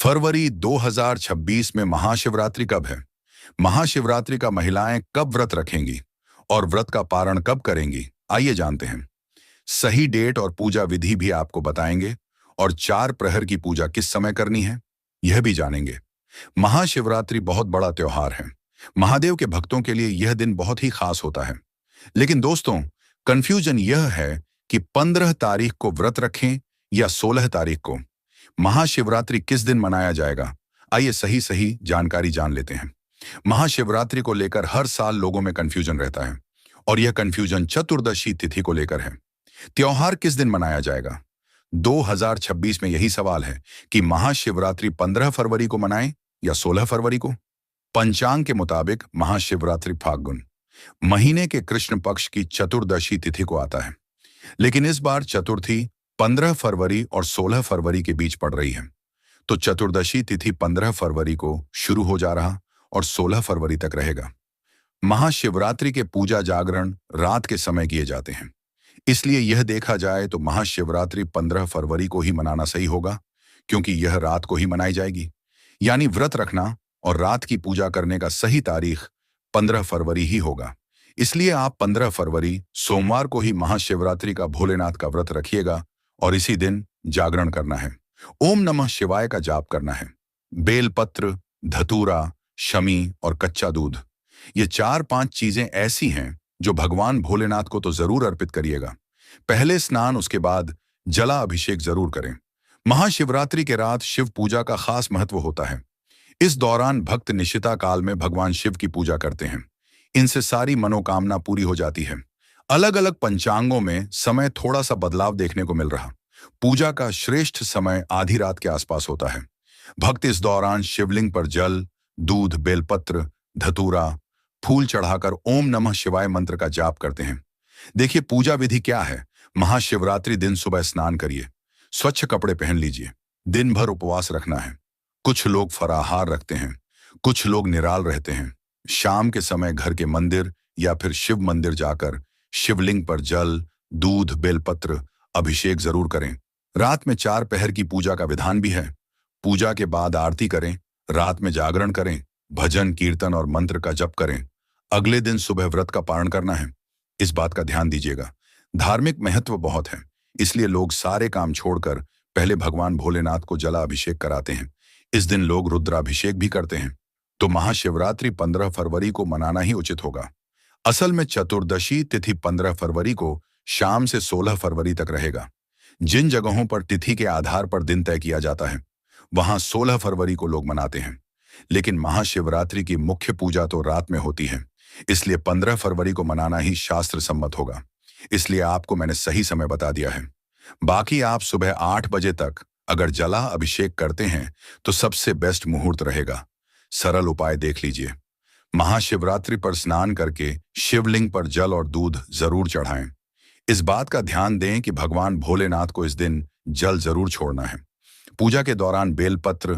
फरवरी 2026 में महाशिवरात्रि कब है? महाशिवरात्रि का महिलाएं कब व्रत रखेंगी और व्रत का पारण कब करेंगी? आइए जानते हैं। सही डेट और पूजा विधि भी आपको बताएंगे और 4 प्रहर की पूजा किस समय करनी है यह भी जानेंगे। महाशिवरात्रि बहुत बड़ा त्योहार है। महादेव के भक्तों के लिए यह दिन बहुत ही खास होता है। लेकिन दोस्तों, कंफ्यूजन यह है कि 15 तारीख को व्रत रखें या 16 तारीख को। महाशिवरात्रि किस दिन मनाया जाएगा? आइए सही सही जानकारी जान लेते हैं। महाशिवरात्रि को लेकर हर साल लोगों में कंफ्यूजन रहता है और यह कंफ्यूजन चतुर्दशी तिथि को लेकर है। त्योहार किस दिन मनाया जाएगा? 2026 में यही सवाल है कि महाशिवरात्रि 15 फरवरी को मनाएं या 16 फरवरी को। पंचांग के मुताबिक महाशिवरात्रि फाल्गुन महीने के कृष्ण पक्ष की चतुर्दशी तिथि को आता है, लेकिन इस बार चतुर्थी 15 फरवरी और 16 फरवरी के बीच पड़ रही है। तो चतुर्दशी तिथि 15 फरवरी को शुरू हो जा रहा और 16 फरवरी तक रहेगा। महाशिवरात्रि के पूजा जागरण रात के समय किए जाते हैं, इसलिए यह देखा जाए तो महाशिवरात्रि 15 फरवरी को ही मनाना सही होगा, क्योंकि यह रात को ही मनाई जाएगी। यानी व्रत रखना और रात की पूजा करने का सही तारीख 15 फरवरी ही होगा। इसलिए आप 15 फरवरी सोमवार को ही महाशिवरात्रि का भोलेनाथ का व्रत रखिएगा और इसी दिन जागरण करना है। ओम नमः शिवाय का जाप करना है। बेलपत्र, धतूरा, शमी और कच्चा दूध, ये 4-5 चीजें ऐसी हैं जो भगवान भोलेनाथ को तो जरूर अर्पित करिएगा। पहले स्नान, उसके बाद जला अभिषेक जरूर करें। महाशिवरात्रि के रात शिव पूजा का खास महत्व होता है। इस दौरान भक्त निशिता काल में भगवान शिव की पूजा करते हैं। इनसे सारी मनोकामना पूरी हो जाती है। अलग अलग पंचांगों में समय थोड़ा सा बदलाव देखने को मिल रहा। पूजा का श्रेष्ठ समय आधी रात के आसपास होता है। भक्त इस दौरान शिवलिंग पर जल, दूध, बेलपत्र, धतूरा, फूल चढ़ाकर ओम नमः शिवाय मंत्र का जाप करते हैं। देखिए पूजा विधि क्या है। महाशिवरात्रि दिन सुबह स्नान करिए, स्वच्छ कपड़े पहन लीजिए, दिन भर उपवास रखना है। कुछ लोग फराहार रखते हैं, कुछ लोग निराल रहते हैं। शाम के समय घर के मंदिर या फिर शिव मंदिर जाकर शिवलिंग पर जल, दूध, बेलपत्र, अभिषेक जरूर करें। रात में 4 प्रहर की पूजा का विधान भी है। पूजा के बाद आरती करें, रात में जागरण करें, भजन, कीर्तन और मंत्र का जप करें। अगले दिन सुबह व्रत का पारण करना है। इस बात का ध्यान दीजिएगा। धार्मिक महत्व बहुत है, इसलिए लोग सारे काम छोड़कर पहले भगवान भोलेनाथ को जला अभिषेक कराते हैं। इस दिन लोग रुद्राभिषेक भी करते हैं। तो महाशिवरात्रि 15 फरवरी को मनाना ही उचित होगा। असल में चतुर्दशी तिथि 15 फरवरी को शाम से 16 फरवरी तक रहेगा। जिन जगहों पर तिथि के आधार पर दिन तय किया जाता है, वहां 16 फरवरी को लोग मनाते हैं, लेकिन महाशिवरात्रि की मुख्य पूजा तो रात में होती है, इसलिए 15 फरवरी को मनाना ही शास्त्र सम्मत होगा। इसलिए आपको मैंने सही समय बता दिया है। बाकी आप सुबह 8 बजे तक अगर जला अभिषेक करते हैं तो सबसे बेस्ट मुहूर्त रहेगा। सरल उपाय देख लीजिए। महाशिवरात्रि पर स्नान करके शिवलिंग पर जल और दूध जरूर चढ़ाएं। इस बात का ध्यान दें कि भगवान भोलेनाथ को इस दिन जल जरूर छोड़ना है। पूजा के दौरान बेलपत्र,